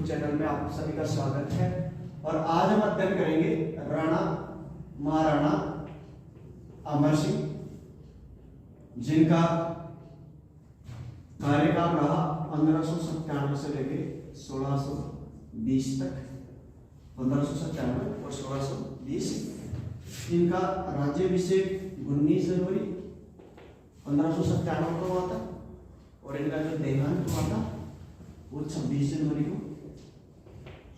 YouTube channel में आप सभी का स्वागत है। और आज हम अध्ययन करेंगे राणा महाराणा अमर सिंह, जिनका कार्यकाल रहा 1597 से लेके 1620 तक। 1597 और 1620। इनका राज्याभिषेक 19 जनवरी 1597 को हुआ था और इनका जो देहांत हुआ था वो 26 जनवरी को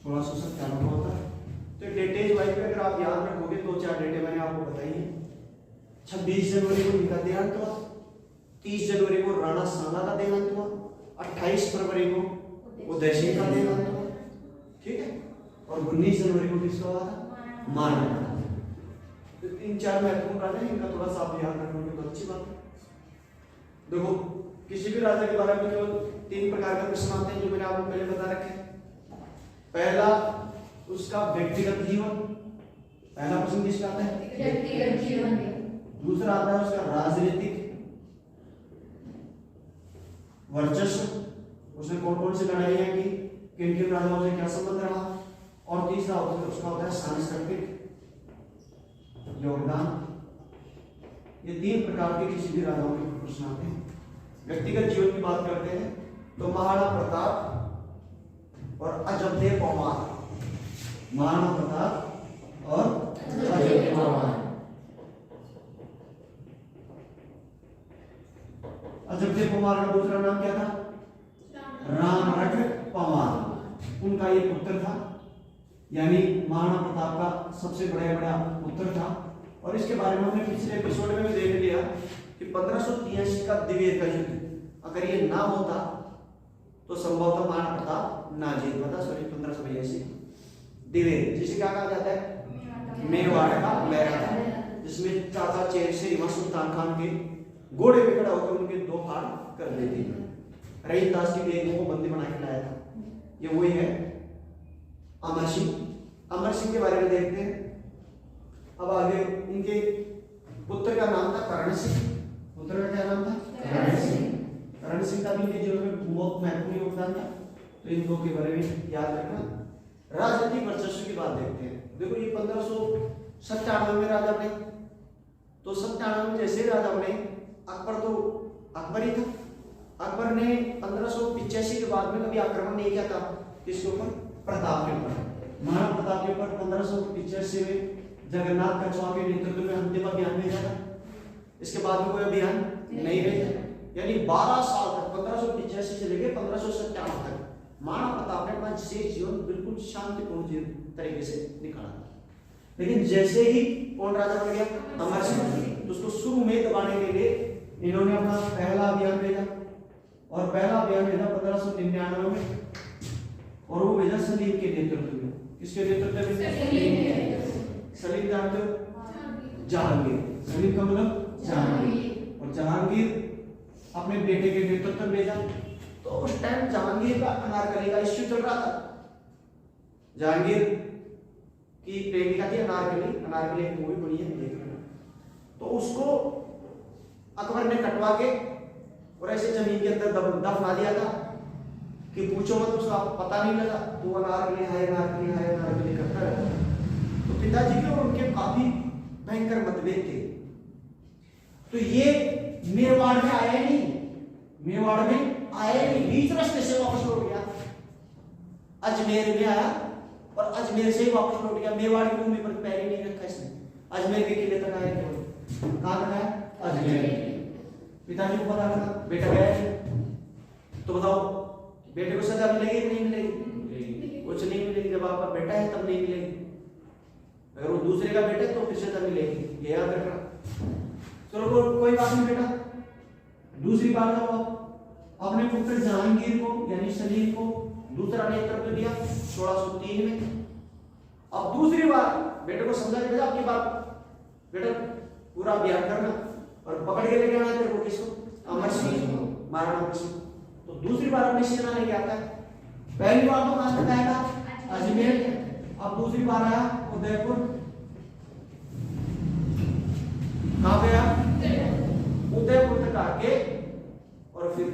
1697 को होता है। तो डेटेज वाइज अगर आप याद रखोगे तो 4 डेटे मैंने आपको बताई है। 26 जनवरी को इनका देहांत हुआ, 30 जनवरी को राणा सांगा का देहांत हुआ, 28 फरवरी को उदय सिंह का देहांत हुआ, ठीक है, और 19 जनवरी को किसका हुआ था? महाराणा। तो 3-4 महत्वपूर्ण राजा हैं, इनका थोड़ा सा आप याद रखोगे तो अच्छी बात है। देखो किसी भी राजा के बारे में केवल 3 प्रकार के प्रश्न आते हैं जो मैंने आपको पहले बता रखे। पहला उसका व्यक्तिगत जीवन, पहला प्रश्न किसका आता है? व्यक्तिगत जीवन। दूसरा आता है उसका राजनीतिक वर्चस्व, उसने कौन कौन सी लड़ाइयां की, किन किन राजाओं से क्या संबंध रहा, और तीसरा उसका होता है सांस्कृतिक योगदान। ये 3 प्रकार के किसी भी राजाओं के प्रश्न आते हैं। व्यक्तिगत जीवन की बात करते हैं तो महाराणा प्रताप और अजबदेव परमार, महाराणा प्रताप और अजबदेव परमार। अजबदेव परमार का दूसरा नाम क्या था? रामरख परमार। उनका ये पुत्र था, यानी महाराणा प्रताप का सबसे बड़ा पुत्र था। और इसके बारे में हमने पिछले एपिसोड में भी देख लिया कि 1583 का दिवेर का युद्ध अगर ये ना होता तो संभवतः महाराणा प्रताप ना जीत पाता। 1582 दिवेर, जिसे क्या कहा जाता है? मेवाड़ का मैराथन, जिसमें चाचा चेर से इमाम सुल्तान खान के घोड़े पे खड़ा होकर उनके 2 फाड़ कर देते हैं। रहीम दास की बेगम को बंदी बना के लाया था। ये वही है अमर सिंह। अमर सिंह के बारे में देखते हैं। अब आगे इनके पुत्र का नाम था करण सिंह। पुत्र का क्या नाम था? करण सिंह। करण सिंह का भी इनके जीवन में बहुत महत्वपूर्ण योगदान था, तो इन दो के बारे में याद रखना। राजनीतिक वर्चस्व की बात देखते हैं। देखो ये 1597 में राजा बने, तो 97 में जैसे राजा बने, अकबर तो अकबर ही था। अकबर ने 1585 के बाद में कभी आक्रमण नहीं किया था किसके ऊपर? प्रताप के ऊपर, महाराणा प्रताप के ऊपर। 1585 में जगन्नाथ कछुआ के नेतृत्व में अंतिम अभियान भेजा था। इसके बाद में कोई अभियान नहीं भेजा, यानी 12 साल तक 1585 से लेकर 1597 तक महाराणा प्रताप ने अपना शेष जीवन बिल्कुल शांतिपूर्ण तरीके से निकाला। लेकिन जैसे ही कौन राजा बन गया? अमर सिंह। तो उसको शुरू में दबाने के लिए इन्होंने अपना पहला अभियान भेजा, और पहला अभियान भेजा 1599 में, और वो भेजा सलीम के नेतृत्व में। किसके नेतृत्व में? सलीम जानते हो? जहांगीर। सलीम का मतलब जहांगीर। और जहांगीर अपने बेटे के नेतृत्व में भेजा। तो उस टाइम जहांगीर का अनारकली का इश्यू चल रहा था। जहांगीर की प्रेमिका थी अनारकली। अनारकली एक मूवी बनी है, देख लेना। तो उसको अकबर ने कटवा के और ऐसे जमीन के अंदर दफना दिया था कि पूछो मत, उसका पता नहीं लगा। तो अनारकली है, अनारकली है, अनारकली करता रहता। तो पिताजी के और उनके काफी भयंकर मतभेद थे। तो ये मेवाड़ में आया नहीं, मेवाड़ में आया नहीं, बीच रास्ते से वापस लौट गया। अजमेर में आया और अजमेर से ही वापस लौट गया। मेवाड़ की भूमि पर पैर ही नहीं रखा इसने। अजमेर के किले तक आया, केवल कहां तक आया? अजमेर। पिताजी को पता लगा बेटा गया है, तो बताओ बेटे को सजा मिलेगी कि नहीं मिलेगी? कुछ नहीं मिलेगी। जब आपका बेटा है तब नहीं मिलेगी, अगर वो दूसरे का बेटा है तो फिर सजा मिलेगी, ये याद रखना। चलो कोई बात नहीं बेटा। दूसरी बात है, अपने पुत्र जहांगीर को यानी सलीम को दूसरा नेतृत्व दिया 1603 में। अब दूसरी बार बेटे को समझा के भेजा, आपकी बात बेटा पूरा अभियान करना और पकड़ के लेके आना तेरे को। किसको? अमर सिंह, महाराणा अमर सिंह। तो दूसरी बार अपनी सेना लेके आता है। पहली बार तो कहां तक आया था? अजमेर। अब दूसरी बार आया उदयपुर। कहां गया? उदयपुर तक आके और फिर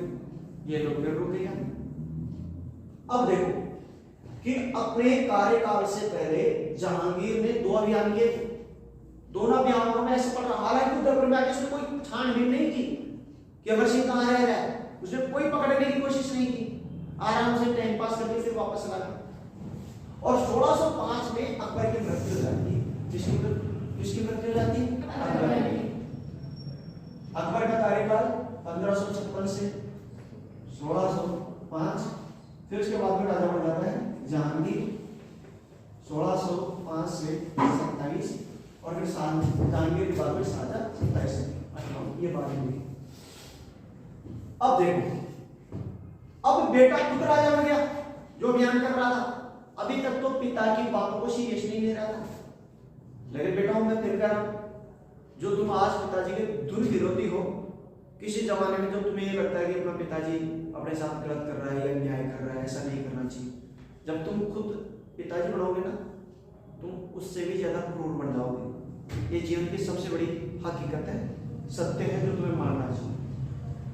ये लोग फिर रुक गया। अब देखो कि अपने कार्यकाल से पहले जहांगीर ने 2 अभियान किए थे। दोनों अभियानों में ऐसे पड़ रहा, हालांकि उत्तर में आके उसने कोई छानबीन नहीं की कि अमर सिंह कहाँ रह रहा है, उसने कोई पकड़ने की कोशिश नहीं की, आराम से टाइम पास करके फिर वापस चला गया। और 1605 में अकबर की मृत्यु हो जाती है। किसकी मृत्यु हो जाती है? अकबर की। अकबर का कार्यकाल 1556 से 1605, फिर उसके बाद में राजा बन जाता है जहांगीर 1605 से 27, और फिर जहांगीर के बाद में शाहजहां 27 से 58, ये बात हुई। अब देखो, अब बेटा खुद राजा बन गया जो अभियान कर रहा था। अभी तक तो पिता की बातों को सीरियस नहीं ले रहा था, लेकिन बेटा मैं फिर कह रहा हूं, जो तुम आज पिताजी के दुर्विरोधी हो, किसी जमाने में जो तुम्हें ये लगता है कि अपना पिताजी अपने साथ गलत कर रहा है या अन्याय कर रहा है, ऐसा नहीं करना चाहिए, जब तुम खुद पिताजी बनोगे ना, तुम उससे भी ज्यादा क्रूर बन जाओगे। ये जीवन की सबसे बड़ी हकीकत है, सत्य है जो तुम्हें मानना चाहिए।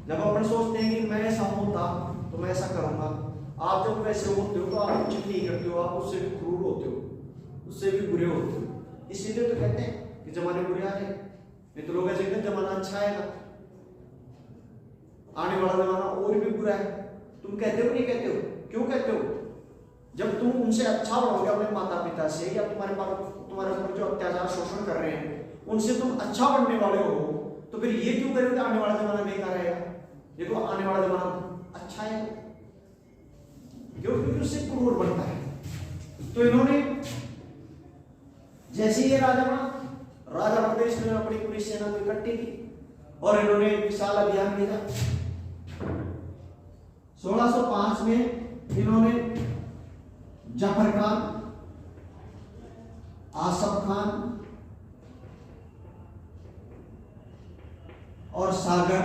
जब अपन सोचते हैं कि मैं ऐसा होता तो मैं ऐसा करूंगा, आप जब वैसे होते हो तो आप उचित नहीं करते हो, आप उससे भी क्रूर होते हो, उससे भी बुरे होते हो। इसीलिए तो कहते हैं कि जमाने बुरे आ रहे, नहीं तो लोग ऐसे कहते हैं जमाना अच्छा आएगा, आने वाला जमाना और भी बुरा है। तुम कहते हो नहीं कहते हो? क्यों कहते हो? जब तुम उनसे अच्छा बढ़ोगे अपने माता पिता से, या तुम्हारे ऊपर जो अत्याचार शोषण कर रहे हैं उनसे तुम अच्छा बढ़ने वाले हो, तो फिर ये क्यों करोगे आने वाला जमाना बेकार रहेगा? देखो आने वाला जमाना अच्छा है, क्योंकि उससे क्रूर बनता है। तो इन्होंने जैसे ये राजा बनते इसने अपनी पूरी सेना को इकट्ठी की और इन्होंने विशाल अभियान भेजा। 1605 में इन्होंने जफर खान, आसफ खान और सागर,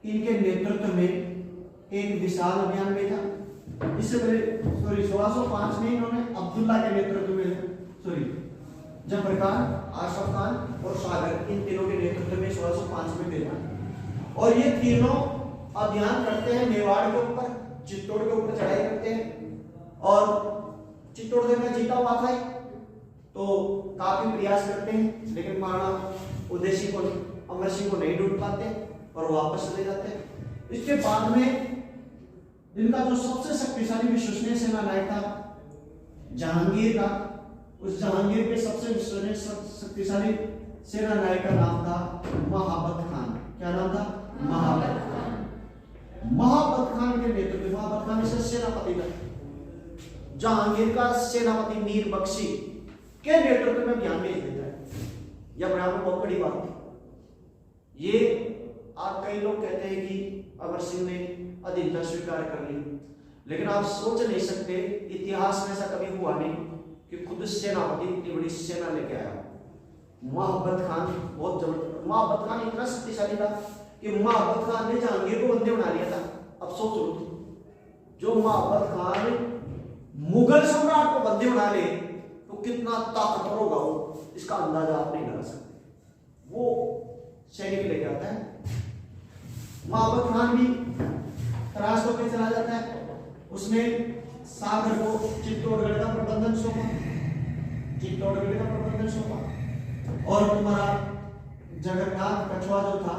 इनके नेतृत्व में एक विशाल अभियान भेजा। इससे पहले 1605 में इन्होंने अब्दुल्ला के नेतृत्व में जफर खान, आसफ खान और सागर, इन तीनों के नेतृत्व में 1605 में भेजा। और ये तीनों अभियान करते हैं मेवाड़ के ऊपर, चित्तौड़ के ऊपर चढ़ाई करते हैं और चित्तौड़ में जीता हुआ था तो काफी प्रयास करते हैं, लेकिन महाराणा उदय सिंह को, अमर सिंह को नहीं ढूंढ पाते और वापस चले जाते हैं। इसके बाद में इनका जो सबसे शक्तिशाली विश्वसनीय सेना नायक था जहांगीर का, उस जहांगीर के सबसे विश्वसनीय शक्तिशाली सेना नायक का नाम था महाबत खान। क्या नाम था? महाबत खान। महाबत खान के नेतृत्व, महाबत खान इसका सेनापति था, जहांगीर का सेनापति मीर बख्शी के नेतृत्व में अभियान भेज देता है। यह अपने आप में बहुत बड़ी बात है। ये आप कई लोग कहते हैं कि अमर सिंह ने अधीनता स्वीकार कर ली, लेकिन आप सोच नहीं सकते, इतिहास में ऐसा कभी हुआ नहीं कि खुद सेनापति इतनी बड़ी सेना लेके आया। महाबत खान बहुत जबरदस्त, महाबत खान इतना शक्तिशाली था कि महाबत खान ने जहांगीर को बंदी बना लिया था। अब सोचो, जो महाबत खान मुगल सम्राट को बंदी बना ले तो कितना ताकतवर होगा वो, इसका अंदाजा आप नहीं लगा सकते। वो सैनिक लेके आता है, महाबत खान भी तराश होकर चला जाता है। उसने सागर को चित्तौड़गढ़ का प्रबंधन सौंपा, चित्तौड़गढ़ का प्रबंधन सौंपा, और तुम्हारा जगन्नाथ कछुआ जो था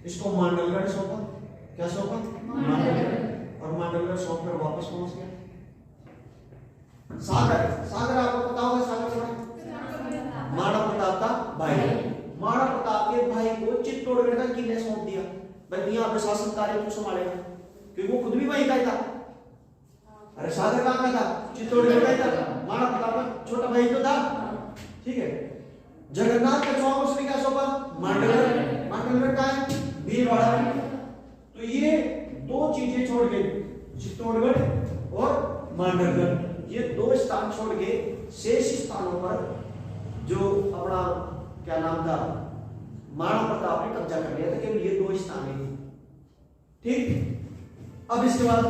इसको मांडलगढ़ सौंपा। क्या सौंपा? मांडलगढ़। और मांडलगढ़ सौंप कर वापस पहुंच गया। सागर आपको पता होगा, सागर महाराणा प्रताप का भाई, महाराणा प्रताप के भाई को चित्तौड़गढ़ का किले सौंप दिया, भाई यहाँ प्रशासन कार्य को संभालेगा, क्योंकि वो खुद भी वहीं का ही था। अरे सागर कहाँ का था? चित्तौड़गढ़ का ही था। महाराणा प्रताप का छोटा भाई तो था, ठीक है। जगन्नाथ के चौक उसने क्या सौंपा? मांडलगढ़। मांडलगढ़ का है भीलवाड़ा में। तो ये दो चीजें छोड़ के, चित्तौड़गढ़ और मांडलगढ़, ये दो स्थान छोड़ के शेष स्थानों पर जो अपना क्या नाम था महाराणा प्रताप ने कब्जा कर लिया था, केवल ये दो स्थान ही। ठीक। अब इसके बाद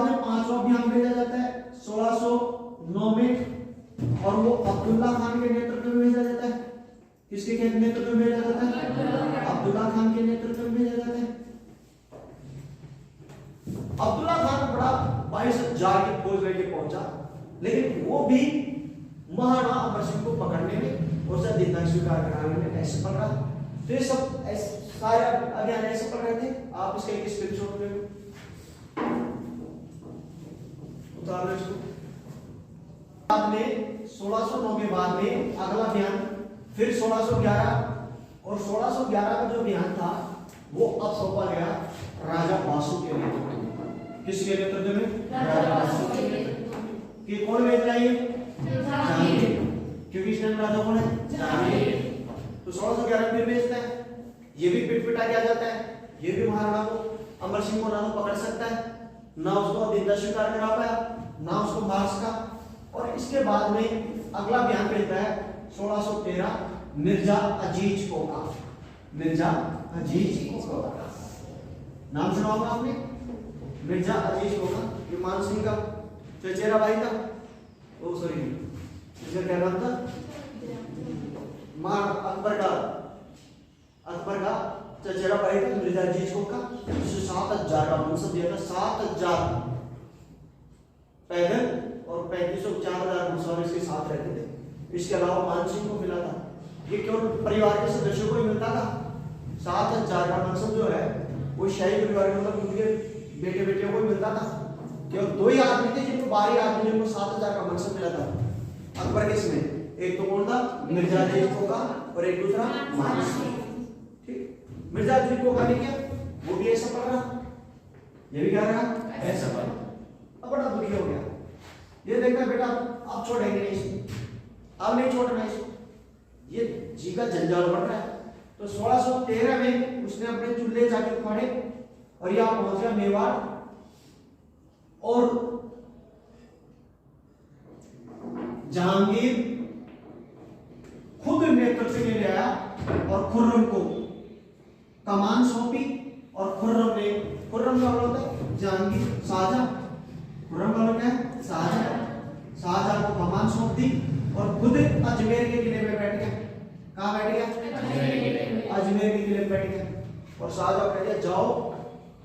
में पांचवा अभियान भेजा जाता है 1609 में, और वो अब्दुल्ला खान के नेतृत्व में भेजा जाता है। किसके नेतृत्व में भेजा जाता है? अब्दुल्ला खान के नेतृत्व में भेजा जाता है। 42,000 की फौज लेके पहुंचा, लेकिन वो भी महाराणा अमर सिंह को पकड़ने में और सदिग्धा स्वीकार कराने में ऐसे पकड़ा। तो ये सब सारे अभियान ऐसे पढ़ रहे थे। आप इसके एक स्क्रीनशॉट ले लो, उतार लो इसको। बाद में 1609 के बाद में अगला अभियान फिर 1611, और 1611 का जो अभियान था वो अब सौंपा गया राजा बासु के नेतृत्व में। किसके नेतृत्व में? राजा बासु के नेतृत्व में। कि कौन भेज रहा है? जहांगीर, क्योंकि इस टाइम राजा कौन है? जहांगीर। तो 1611 में भेजता है, ये भी पिट-पिटा के आ जाता है, ये भी महाराणा को अमर सिंह को ना तो पकड़ सकता है, ना उसको अधीनता स्वीकार करा पाया, ना उसको मार सका। और इसके बाद में अगला बयान भेजता है 1613 मिर्जा अजीज को का। मिर्जा अजीज को का नाम सुना होगा आपने, मिर्जा अजीज को का। ये मान सिंह का चचेरा भाई था, ओ सॉरी इसका क्या नाम था? अकबर का चचेरा भाई था मिर्जा अजीज को का, जिसे 7,000 का मनसब दिया था। 7,000 पैदल और 35,000 घुड़सवार इसके साथ रहते थे। इसके अलावा मान सिंह को मिला था, ये केवल परिवार के सदस्यों को ही मिलता था। 7,000 का मनसब जो है वो शाही परिवार में मतलब उनके बेटे बेटियों को ही मिलता था। केवल 2 ही आदमी थे जिनको, बाहरी आदमी जिनको 7,000 का मनसब मिला था अकबर के इसमें। एक तो कौन था? मिर्जा अजीज को का, और एक दूसरा मान सिंह। ठीक, मिर्जा अजीज को का ने क्या, वो भी ऐसा पढ़ रहा, ये भी क्या रहा ऐसा पढ़। अब बड़ा दुखी हो गया, ये देखा बेटा आप छोड़ेंगे नहीं इसको, अब नहीं छोड़ना इसको, ये जी का जंजाल बढ़ रहा है। तो 1613 में उसने अपने चूल्हे जाके फाड़े और यहां पहुंच गया मेवाड़, और जहांगीर खुद नेतृत्व के लिए आया और खुर्रम को कमान सौंपी। और खुर्रम ने, खुर्रम का मतलब होता है जहांगीर, शाहजहां, खुर्रम का मतलब क्या है? शाहजहां। शाहजहां को कमान सौंप दी और खुद अजमेर के किले में बैठ गया। कहां बैठ गया? अजमेर के किले में बैठ गया। और शाहजहां कह दिया जाओ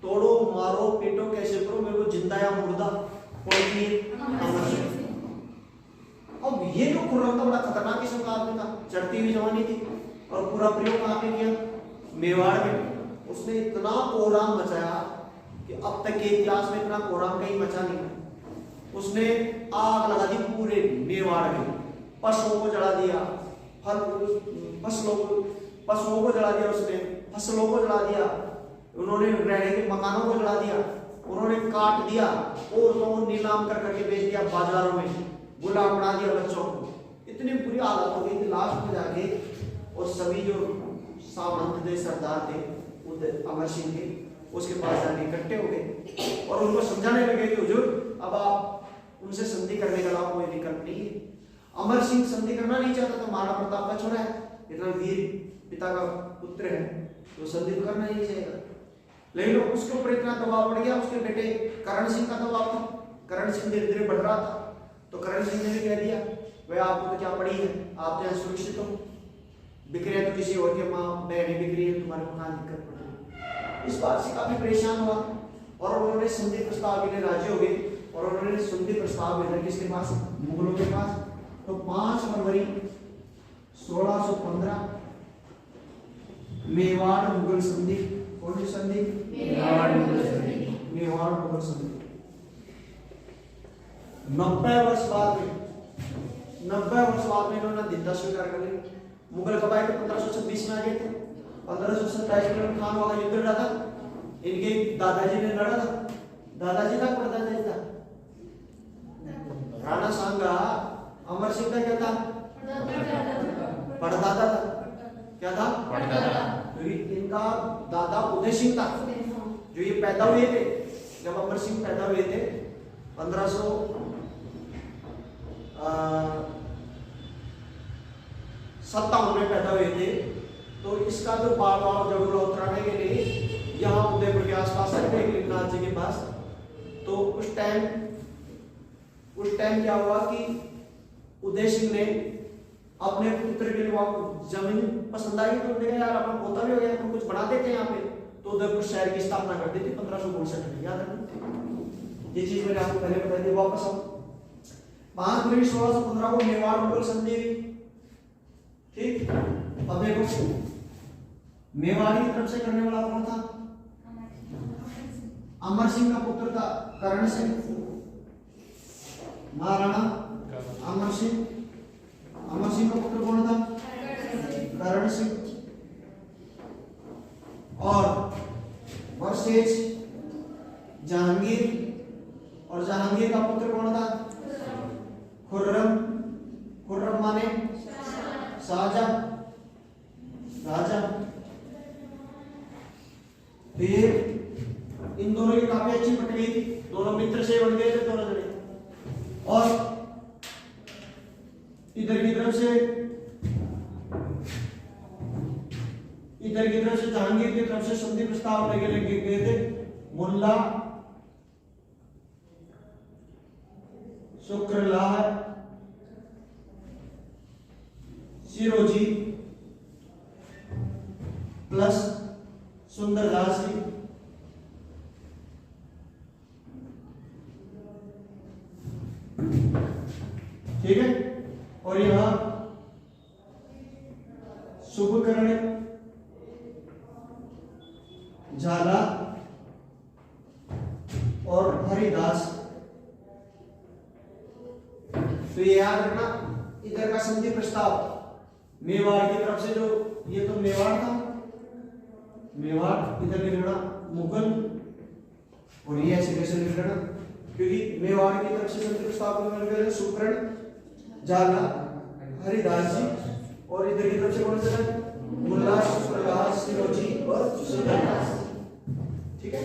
तोड़ो मारो पीटो कैसे करो, मेरे को जिंदा या मुर्दा कोई नहीं अमर सिंह। अब ये जो खुर्रम था बड़ा खतरनाक किस्म का आदमी था, चढ़ती हुई जवानी थी, और पूरा प्रयोग कहां पे किया? मेवाड़ में। उसने इतना कोहराम मचाया कि अब तक के इतिहास में इतना कोहराम कहीं मचा नहीं। उसने आग लगा दी पूरे मेवाड़ में, पशुओं को जला दिया, पशुओं को जला दिया, उसने फसलों को जला दिया, उन्होंने रहने के मकानों को जला दिया, उन्होंने काट दिया, औरतों को नीलाम कर करके बेच दिया बाजारों में, गुलाम बना दिया बच्चों को। इतनी बुरी हालत हो गई थी लास्ट में जाके, और सभी जो सामंत थे, सरदार थे अमर सिंह के, उसके पास जाके इकट्ठे हो गए और उनको समझाने लगे कि हुजूर अब आप उनसे संधि करने का लाभ कोई विकल्प नहीं है। अमर सिंह संधि करना नहीं चाहता था, महाराणा प्रताप का छोरा है, इतना वीर पिता का पुत्र है, तो संधि तो करना ही नहीं चाहेगा। लेकिन उसके ऊपर इतना दबाव बढ़ गया, उसके बेटे करण सिंह का दबाव था। करण सिंह धीरे धीरे बढ़ रहा था, तो करण सिंह ने भी कह दिया भाई आपको तो क्या पड़ी है, आप तो यहाँ सुरक्षित हो, बिखरे तो किसी और के माँ बहनें बिखरी है, तुम्हारे को कहाँ दिक्कत पड़ रही। इस बात से काफी परेशान हुआ और उन्होंने संधि प्रस्ताव के लिए राजी हो गए, और उन्होंने संधि प्रस्ताव भेजा किसके पास? मुगलों के पास। तो 5 फरवरी 1615 मेवाड़ मुगल संधि। कौन सी संधि? मेवाड़ मुगल संधि। मेवाड़ मुगल संधि। 90 वर्ष बाद में इन्होंने अधीनता स्वीकार कर ली। मुगल कबायत 1526 में आ गए थे। 1527 में खान वाला युद्ध लड़ा था, इनके दादाजी ने लड़ा था। दादाजी था परदादा था? राणा सांगा अमर सिंह का क्या था? परदादा था। क्या था? परदादा। इनका दादा उदय सिंह था, जो ये पैदा हुए थे जब अमर सिंह पैदा हुए थे 1557 में पैदा हुए थे। तो इसका जो बाबा जड़ूला उतराने के लिए यहाँ उदयपुर के आसपास रहते गिरिनाथ जी के पास। तो उस टाइम क्या हुआ कि उदय सिंह ने अपने पुत्र के लिए वहां जमीन पसंद आई, तो देखा यार अपना पोता भी हो गया, तो कुछ बना देते हैं यहाँ पे। तो उदयपुर शहर की स्थापना कर दी थी 1562 में, याद रखना। ये चीज मैंने आपको पहले बताई थी। वापस आओ, 5 फरवरी 1615 को मेवाड़ मुगल संधि हुई। ठीक, अब देखो मेवाड़ की तरफ से करने वाला कौन था? अमर सिंह का पुत्र था करण सिंह, महाराणा अमर सिंह। अमर सिंह का पुत्र कौन था? करण सिंह। और वर्सेज जहांगीर, और जहांगीर का पुत्र कौन था? खुर्रम। खुर्रम माने शाहजहां, राजा। तो ये इन दोनों की काफी अच्छी पट गई थी, दोनों मित्र से बन गए थे दोनों जने। और इधर की तरफ से जहांगीर की तरफ से संधि प्रस्ताव लेके गए थे मुल्ला शुक्रलाल सिरोजी प्लस सुंदरदास जी। ठीक है, और यहां शुभकर्ण झाला और हरिदास। तो ये याद रखना, इधर का संधि प्रस्ताव मेवाड़ की तरफ से, जो ये तो मेवाड़ था, मेवाड़ इधर लिख लेना मुगल, और ये ऐसे कैसे लिख लेना, क्योंकि मेवाड़ की तरफ से संधि प्रस्ताव में शुभकर्ण झाला हरिदास जी, और इधर की तरफ से कौन सा? मुल्ला शुक्रलाल सिरोजी और सुंदरदास। ठीक है,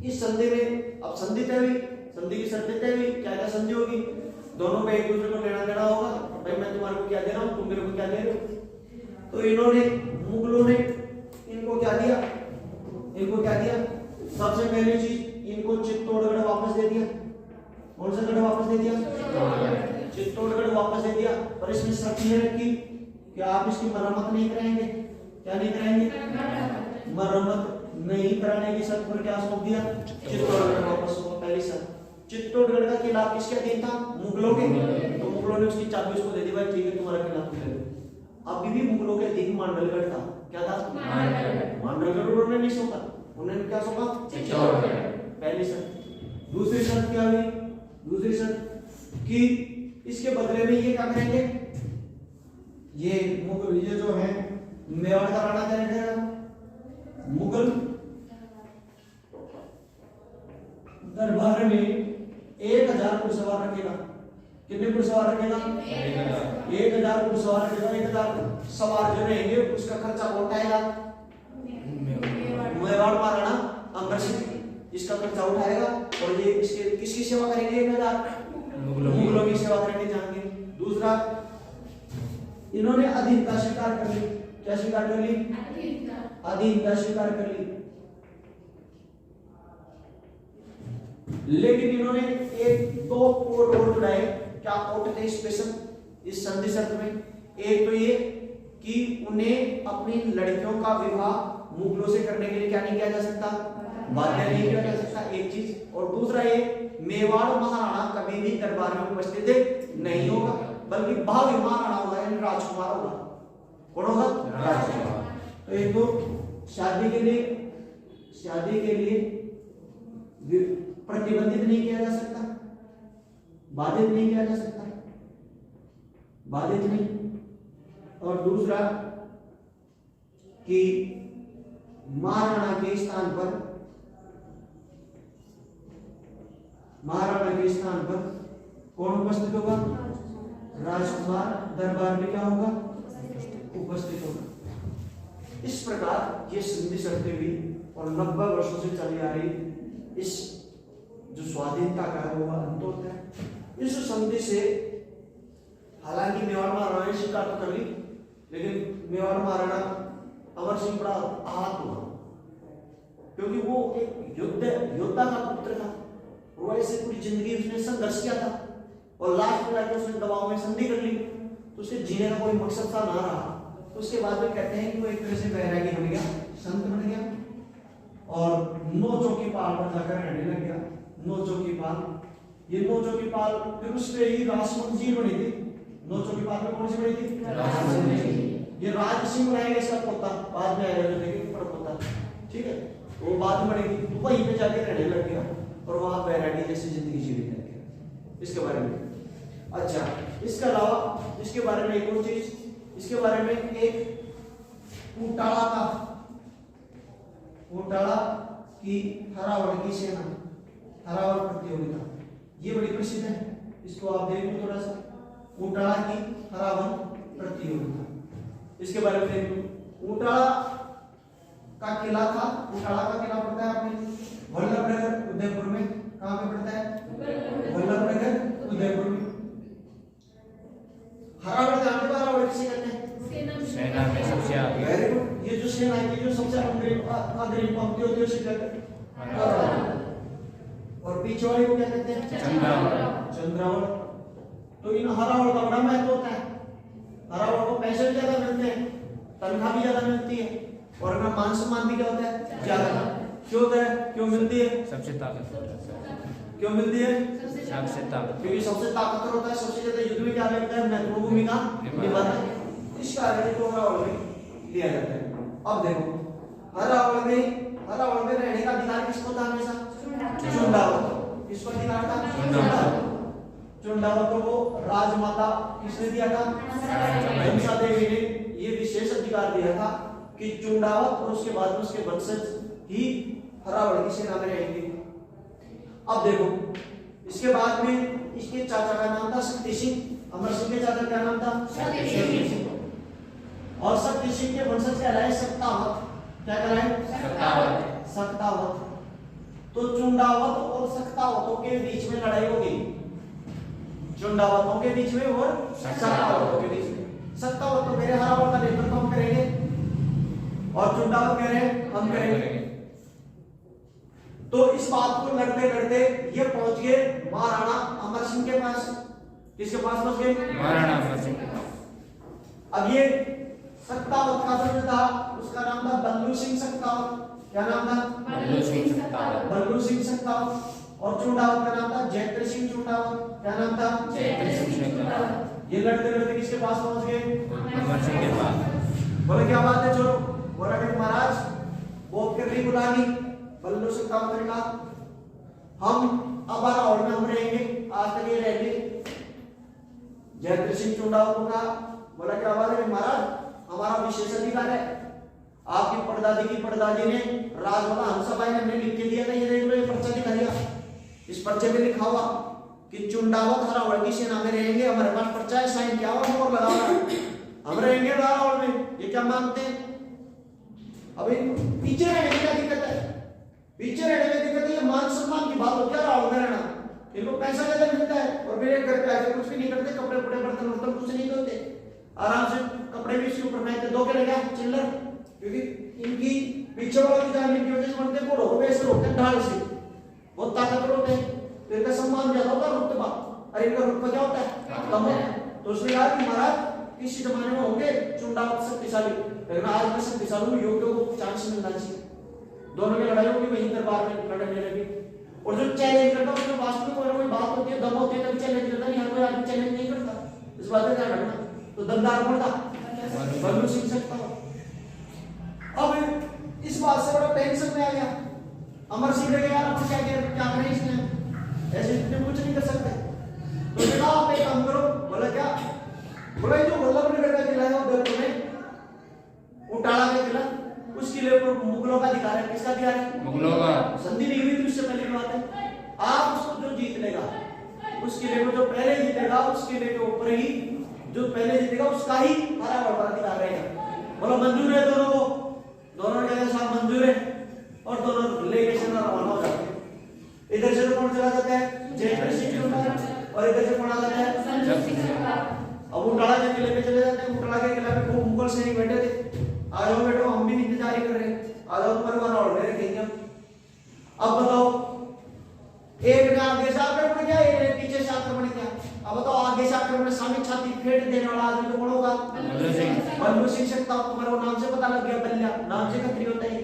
इस संधि में अब संधि तय हुई, संधि की शर्तें तय हुई। क्या क्या संधि होगी? दोनों में एक दूसरे को लेना देना होगा, भाई मैं तुम्हारे को क्या दे रहा हूं, तुम मेरे को क्या दे रहे हो। तो इन्होंने, मुगलों ने इनको क्या दिया? इनको क्या दिया? सबसे पहली चीज, इनको चित्तौड़गढ़ वापस दे दिया। कौन सा गढ़ वापस दे दिया? चित्तौड़गढ़ वापस दे दिया। पर इसमें शर्त ये रखी कि आप इसकी मरम्मत नहीं कराएंगे। क्या नहीं कराएंगे? मरम्मत नहीं कराने की शर्त पर क्या सौंप दिया? चित्तौड़गढ़ वापस सौंपा। पहली शर्त, चित्तौड़गढ़ का किला किसके अधीन था? मुगलों के। तो मुगलों ने उसकी चाबी उसको दे दी, भाई ठीक है तुम्हारा किला तुम ले लो। अभी भी मुगलों के अधीन मांडलगढ़ था। क्या था? मांडलगढ़ उन्होंने नहीं सौंपा, उन्होंने क्या सौंपा? चित्तौड़गढ़। पहली शर्त। दूसरी शर्त क्या हुई? दूसरी शर्त कि इसके बदले में ये क्या करेंगे? ये मुगल, ये जो है मेवाड़ का राणा क्या रहेगा? मुगल दरबार में 1000 घुड़सवार रखेगा। कितने घुड़सवार रखेगा? 1000 घुड़सवार रखेगा। 1000 सवार जो रहेंगे उसका खर्चा कौन उठाएगा? मेवाड़ महाराणा अमर सिंह इसका खर्चा उठाएगा। और ये इसके किसकी सेवा करेंगे? 1000 मुगलों की सेवा करेंगे जाएंगे। दूसरा, इन्होंने अधीनता स्वीकार कर ली। क्या स्वीकार कर ली? अधीनता स्वीकार कर ली। लेकिन इन्होंने एक दो कोड और जुड़ाए। क्या कोड थे स्पेशल इस संधि शर्त में? एक तो ये कि उन्हें अपनी लड़कियों का विवाह मुगलों से करने के लिए क्या नहीं किया जा सकता? बाध्य नहीं किया जा सकता, एक चीज। और दूसरा ये, मेवाड़ महाराणा कभी भी दरबार में उपस्थित नहीं होगा, बल्कि भावी महाराणा होगा, यानी राजकुमार होगा। कौन होगा? राजकुमार। तो एक तो शादी के लिए प्रतिबंधित नहीं किया जा सकता, बाधित नहीं किया जा सकता, बाधित नहीं। और दूसरा कि महाराणा के स्थान पर कौन उपस्थित होगा? राजकुमार दरबार में क्या होगा? उपस्थित होगा। इस प्रकार ये संधि शर्तें हुई और 90 वर्षों से चली आ रही इस जो स्वाधीनता का है वो अंत होता है। इस संधि से हालांकि मेवाड़ महाराणा ने स्वीकार तो कर ली, लेकिन मेवाड़ महाराणा अमर सिंह बड़ा आहत हुआ, क्योंकि वो एक योद्धा का पुत्र था। वो ऐसे पूरी जिंदगी उसने संघर्ष किया था और लास्ट में जाकर उसने दबाव में संधि कर ली, तो उसके जीने का कोई मकसद था ना रहा। तो उसके बाद में कहते हैं कि वो एक तरह से वैरागी बन गया, संत बन गया और 9 चौकी पहाड़ पर जाकर रहने लग गया। नोचो की पाल। ये नोचो की पाल फिर उस पे ही राजमंद जी बनी थी। नोचो की पाल में कौन सी बनी थी? राजमंद जी। ये राज सिंह बनाएगा इसका पोता, बाद में आएगा जो देखेंगे बड़ा पोता, ठीक है, वो बाद में बनेगी। तो वहीं पे जाके रहने लग गया और वहां वैरागी जैसी जिंदगी जीने लग गया। इसके बारे में अच्छा, इसके अलावा इसके बारे में एक और चीज, इसके बारे में एक ऊटाड़ा का, ऊटाड़ा की हरावल की सेना, हरावल प्रतियोगिता, ये बड़ी प्रसिद्ध है, इसको आप देख लो थोड़ा सा। ऊटाड़ा की हरावल प्रतियोगिता, इसके बारे में देख लो। ऊटाड़ा का किला था, ऊटाड़ा का किला पड़ता है अपने वल्लभनगर उदयपुर में। कहां पे पड़ता है? वल्लभनगर उदयपुर में। हरावल जानते हो? हरावल किसे कहते हैं? सेना में सबसे आगे। Very good. ये जो सेना है, जो सबसे अग्रिम पंक्ति होती है उसे क्या कहते हैं? और पीछे वाले को क्या कहते हैं? चंद्रावल। चंद्रावल। तो इन हरावल का बड़ा महत्व होता है। हरावल को पैसे भी ज्यादा मिलते हैं, तनख्वाह भी ज्यादा मिलती है, और इनका मान सम्मान भी क्या होता है? ज्यादा। क्यों होता है? क्यों मिलती है? सबसे ताकतवर। क्यों मिलती है? सबसे ताकतवर, क्योंकि सबसे ताकतवर होता है, सबसे ज्यादा युद्ध में क्या लगता है? महत्वपूर्ण भूमिका निभाता है। इस कारण को हरावल में लिया जाता है। अब देखो, हरावल में रहने का अधिकार किसको था? हमेशा चुंडावत। किसको अधिकार था? चुंडावत। चुंडावत को राजमाता किसने दिया था? अहिंसा देवी ने ये विशेष अधिकार दिया था कि चुंडावत और उसके बाद में उसके वंशज ही हरावल की सेना में रहेंगे। अब देखो, इसके बाद में इसके चाचा का नाम था शक्ति सिंह। अमर सिंह के चाचा का नाम था शक्ति सिंह, और शक्ति सिंह के वंशज कहलाए सत्तावत। क्या कहलाए? सत्तावत। तो चुंडावत और सत्तावतों के बीच में लड़ाई होगी, चुंडावतों के बीच में और सत्तावतों के बीच में। सत्तावत तो मेरे हरावल का नेतृत्व हम करेंगे और चुंडावत कह रहे हैं हम करेंगे। तो इस बात को लड़ते लड़ते ये पहुंच गए महाराणा अमर सिंह के पास। किसके पास पहुंच गए? महाराणा अमर सिंह के पास। अब ये सत्तावत का जो था उसका नाम था बल्लू सिंह सत्तावत। क्या नाम था? बल्लू सिंह सत्तावत। बल्लू सिंह सत्तावत। और चुंडावत का नाम था जयद्र सिंह चुंडावत। क्या नाम था? जयद्र सिंह सत्तावत। ये लड़ते लड़ते किसके पास पहुंच गए? अमर सिंह के पास। बोले क्या बात है? चलो बोला कि महाराज बहुत कर रही बुलानी। बल्लू सत्तावत ने कहा हम अब हरावल में हम रहेंगे, आज तक ये रहेंगे। जयद्र सिंह चुंडावत को कहा, बोला क्या बात है महाराज, हमारा विशेष अधिकार है। आपकी परदादी ने राजमाता हंसाबाई ने हमने लिख के दिया था, ये देख लो, ये पर्चा दिखा दिया। इस पर्चे में लिखा हुआ कि चुंडावत हरावल की सेना में रहेंगे। हमारे पास पर्चा है, साइन किया हुआ, मोहर लगा हुआ है, हम रहेंगे हरावल में। ये क्या मांगते हैं? अभी पीछे रहने की क्या दिक्कत है? पीछे रहने में दिक्कत है? ये मान सम्मान की बात होती है हरावल में रहना। इनको पैसा ज्यादा मिलता है और मेरे घर पे आके कुछ भी नहीं करते, कपड़े पुड़े बर्तन वर्तन कुछ नहीं धोते, आराम से कपड़े भी इसके ऊपर फेंकते, धो के ले गया चिल्लर। क्योंकि इनकी पीछे वालों की जान की वजह से बनते घोड़ों को वैसे रोकते ढाल से, बहुत ताकतवर होते हैं, तो इनका सम्मान ज्यादा होता है, रुतबा। अरे इनका रुतबा क्या होता है? कम होता है। तो उसने कहा कि महाराज किसी जमाने में होंगे चुंडावत शक्तिशाली, लेकिन आज में शक्तिशाली हूं, योग्य को चांस मिलना चाहिए। दोनों की लड़ाई होगी, वहीं दरबार में लड़ने लगी। और जो चैलेंज करता है उसमें वास्तव में कोई ना कोई बात होती है, दम होती है, तभी चैलेंज करता है। हर कोई आदमी चैलेंज नहीं करता, इस बात का ध्यान रखना। तो दमदार कौन था? बल्लू सिंह सत्तावत। अब इस बात से बड़ा टेंशन में आ गया अमर सिंह ने, यार अब क्या करें इसने, ऐसे इतने कुछ नहीं कर सकते। तो कहा आप एक काम करो। बोला क्या? बोला जो वल्लभनगर का किला है उदयपुर में, ऊटाड़ा का किला, उस किले पर मुगलों का अधिकार है। किसका अधिकार है? मुगलों का। संधि लिखी हुई थी उससे पहले की बात है। आप उसको जो जीत लेगा, उस किले को जो पहले जीतेगा, उस किले के ऊपर ही जो पहले जीतेगा उसका ही हरावल पर अधिकार रहेगा। बोलो मंजूर है दोनों को? दोनों ने कहा साहब मंजूर है, और दोनों लेके सेना रवाना हो जाते हैं। इधर से तो कौन चला जाता है? जयद्र सिंह चुंडावत, और इधर से कौन आ जाता है? अब ऊटाड़ा के किले पे चले जाते हैं। ऊटाड़ा के किले पे खूब मुगल सैनिक बैठे थे, आ जाओ बेटो, हम भी इंतजार कर रहे हैं, आ जाओ तुम्हारे हरावल में रखेंगे। अब बताओ, एक ने आगे से आक्रमण किया, एक ने पीछे से आक्रमण किया। अब बताओ आगे से आक्रमण में सामने छाती फेंट देने वाला आदमी तो कौन होगा? बल्लू सिंह सत्तावत। तुम्हारे नाम से पता लग गया, बल्ला नाम से खतरी होता है।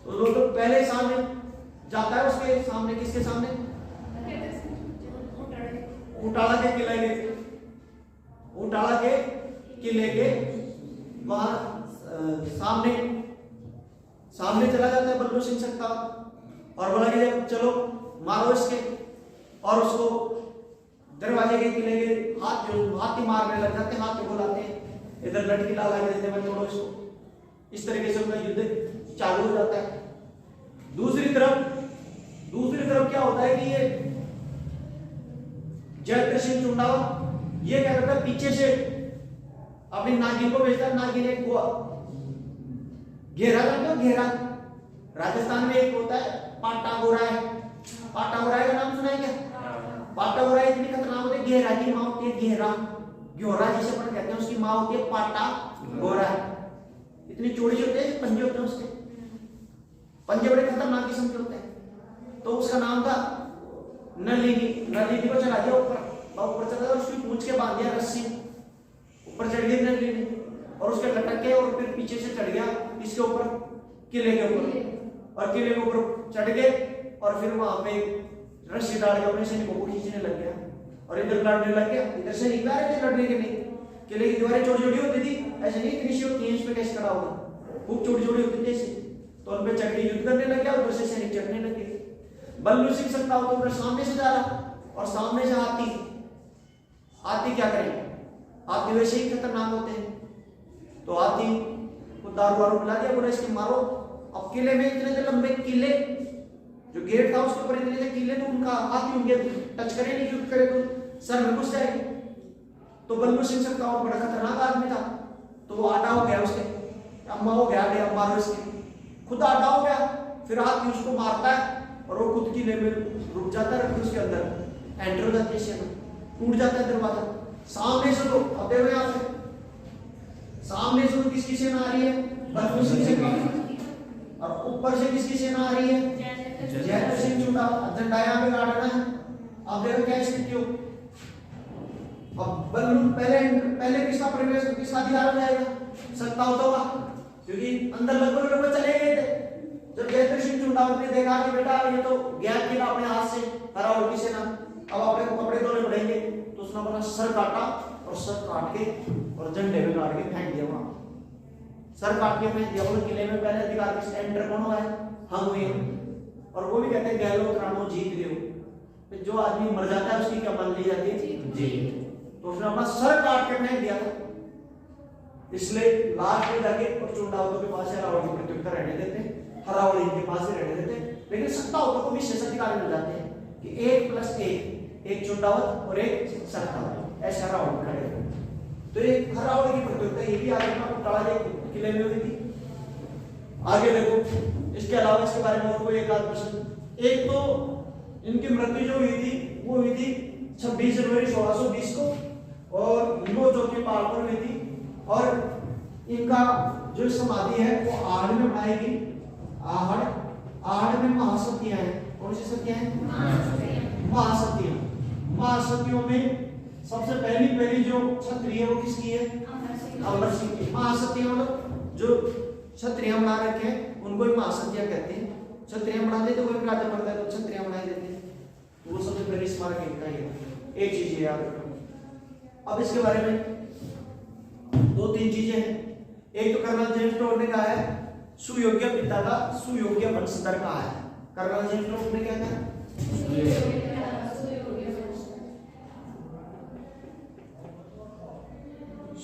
तो लोग पहले सामने जाता है उसके सामने, किसके सामने? उटाला के किले के, उटाला के किले के वहां सामने चला जाता है बल्लू सिंह सत्ता, और बोला कि जब चलो मारो इसके, और उसको दरवाजे के किले के हाथी मारने लग जाते, हाथी को लाते हैं, इधर लटकी ला के देते हैं तोड़ो इसको। इस तरीके से उनका युद्ध चालू हो जाता है। दूसरी तरफ क्या होता है कि ये जयद्रथ सिंह चुंडावत ये क्या करता है, पीछे से अपनी नागिन को भेजता है। नागिन एक घेरा, जानते हो घेरा? राजस्थान में एक होता है पाटा गोराई। पाटा गोराई का नाम सुना है क्या? पाटा गोराई इतनी खतरनाक होती है, घेरा की माँ होती है घेरा, घोरा जिसे अपन कहते हैं, उसकी माँ होती है पाटा गोराई। इतनी चौड़ी होती है, पंजे होते हैं उसके, पंजे बड़े खतरनाक किस्म के होते हैं। तो उसका नाम था नलिनी। नलिनी को चला दिया ऊपर चला गया, उसकी पूंछ के बांध दिया रस्सी, ऊपर चढ़ गई नलिनी और उसके लटक के, और फिर पीछे से चढ़ गया इसके ऊपर, किले के ऊपर, और किले के ऊपर चढ़ गए, और फिर वहां पे रस्सी डाल के अपने सैनिकों को खींचने लग गया, और इधर लड़ने लग गया। इधर से निकला रहे थे लड़ने के लिए, किले की दीवारें छोटी छोटी होती थी, ऐसे नहीं इतनी सी होती है, इस पे कैसे खड़ा होगा, खूब छोटी छोटी होती थी ऐसे। तो उन पे चढ़ के युद्ध करने लग गया, उधर से सैनिक चढ़ने लगे। बल्लू सिंह सत्ता तो उधर सामने से जा रहा, और सामने से हाथी क्या करें, हाथी वैसे ही खतरनाक होते हैं। तो हाथी को दारू वारू मिला दिया, बोला इसके मारो। अब किले में इतने लंबे किले, जो गेट था उसके ऊपर इतने किले, तो उनका हाथी उनके टच करे नहीं, युद्ध करे तो सर में घुस जाएगी। तो बल्लू सिंह सत्ता बड़ा खतरनाक आदमी था, तो वो आटा हो गया उसके, अम्मा हो गया, अब मारो इसके, खुद आटा हो गया। फिर हाथी उसको मारता है, और वो खुद किले में रुक जाता है, उसके अंदर एंटर हो जाती है सेना, टूट जाता है दरवाजा। सामने से तो अब देखो यहाँ पे, सामने से तो किसकी सेना आ रही है? बल्लू सिंह सेना, और ऊपर से किसकी सेना आ रही है? जयद्रथ सिंह चुंडावत। झंडा यहाँ पे गाड़ना है। अब देखो क्या स्थिति हो। अब बल्लू पहले किसका प्रवेश, किसका अधिकार हो जाएगा? सत्ता होगा, क्योंकि अंदर लगभग चले गए थे। जब जयद्रथ सिंह चुंडावत ने देखा कि बेटा ये तो गया किला अपने हाथ से, हरावल की सेना, अब अपने को कपड़े धोने पड़ेंगे, तो उसने अपना सर काटा, और सर काट के और झंडे में गाड़ के फेंक दिया वहां, सर काट के फेंक दिया। बोले किले में पहले अधिकार किसका, एंटर कौन हुआ है? हम हुए। और वो भी कहते हैं गहलोत राणो जीत गए हो, जो आदमी मर जाता है उसकी क्या मान ली जाती है? जी। तो उसने अपना सर काट के फेंक दिया था, इसलिए लास्ट में जाके और चुंडावतों के पास हरावल की प्रतियोगिता रहने देते, हरावल इनके पास ही रहने देते। लेकिन सत्ता होता को विशेष अधिकार मिल जाते हैं कि 1+1, एक चुंडावत और एक सत्ता, ऐसे हरावल खड़े। तो ये हरावल की प्रतियोगिता ये भी आगे उटाला किले में हुई थी। आगे देखो, इसके अलावा इसके बारे में और कोई एक आध प्रश्न। एक तो इनकी मृत्यु जो हुई थी वो हुई थी 26 जनवरी 1620 को, और हिंगो चौकी पहाड़ पर हुई थी। और इनका जो समाधि है वो आहड़ में बनाएगी। आहड़ में महासतियां हैं। कौन सी सतियां हैं? महासतियां। महासतियों में सबसे पहली जो छत्री है वो किसकी है? अमर सिंह की। महासतियां मतलब जो छत्रियां बना रखे हैं उनको ही महासतियां कहते हैं। छत्रियां बना देते, कोई राजा बनता है तो छत्रियां बना देते हैं, वो सबसे पहले स्मारक इनका ही है। एक चीज याद रखना। अब इसके बारे में 2-3 चीजें हैं। एक तो कर्नल जेम्स टोड ने कहा है सुयोग्य पिता का सुयोग्य वंशधर कहा है। कर्नल जेम्स टोड ने क्या कहा?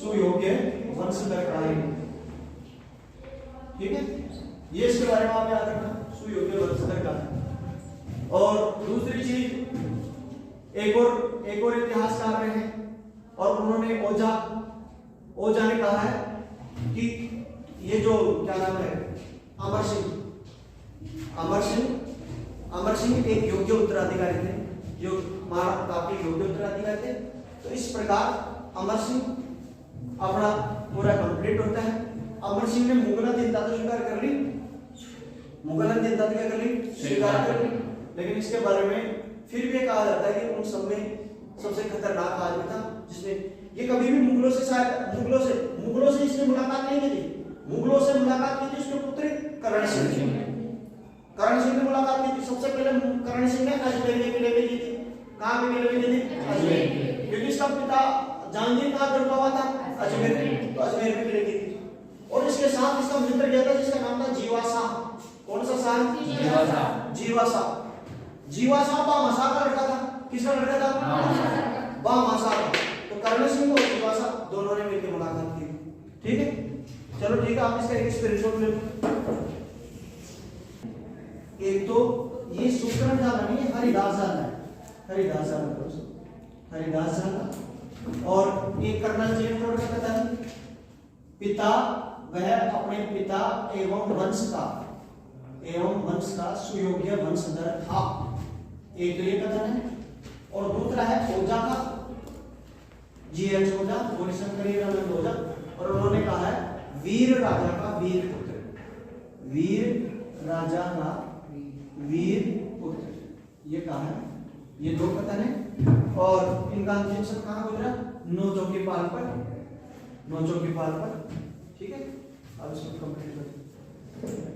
सुयोग्य वंशधर कहा है। ठीक है, ये इसके बारे में आप याद रखना, सुयोग्य वंशधर कहा है। और दूसरी चीज, एक और इतिहासकार रहे हैं, और उन्होंने ओझा ने कहा है कि ये जो क्या नाम है अमर सिंह एक योग्य उत्तराधिकारी थे, जो महाराणा प्रताप के योग्य उत्तराधिकारी थे। तो इस प्रकार अमर सिंह अपना पूरा कंप्लीट होता है। अमर सिंह ने मुगल अधीनता तो स्वीकार कर ली, मुगल अधीनता क्या कर ली? स्वीकार कर ली। लेकिन इसके बारे में फिर भी कहा जाता है कि उन सब में सबसे खतरनाक आदमी था, जिसने ये कभी भी मुगलों से इसने मुलाकात नहीं की थी। मुगलों से मुलाकात की थी उसके पुत्र करण करण सिंह ने मुलाकात की थी। सबसे पहले करण सिंह ने अजमेर के किले में की थी। कहाँ पे किले में की थी? अजमेर। क्योंकि इसका पिता जहांगीर कहाँ पर हुआ था? अजमेर। तो अजमेर में किले की थी। और इसके साथ इसका मित्र गया था जिसका नाम था जीवासा। कौन सा शाह? जीवासा। जीवासा। जीवासा बामासा का लड़का था। किसका लड़का था? बामासा का। तो कर्ण सिंह और जीवासा दोनों ने मिलकर मुलाकात की। ठीक है, चलो ठीक है, आप इसका एक स्क्रीनशॉट ले लो। एक तो ये सूत्रन का नहीं है, हरिदास है, हरिदास हरिदास और एक कर्नल जेम्स का कहता है पिता वह अपने पिता एवं वंश का सुयोग्य वंशधर था। एक तो ये कथन है। और दूसरा है ओझा का, जीएच ओझा, गौरीशंकर ओझा, और उन्होंने कहा है वीर राजा का वीर पुत्र, वीर राजा का वीर पुत्र, ये कहा है। ये दो कथन है। और इनका अंतिम शब्द कहाँ गुजरा? नोचों के पाल पर, नोचों के पाल पर। ठीक है, अब इसको कंप्लीट करते हैं।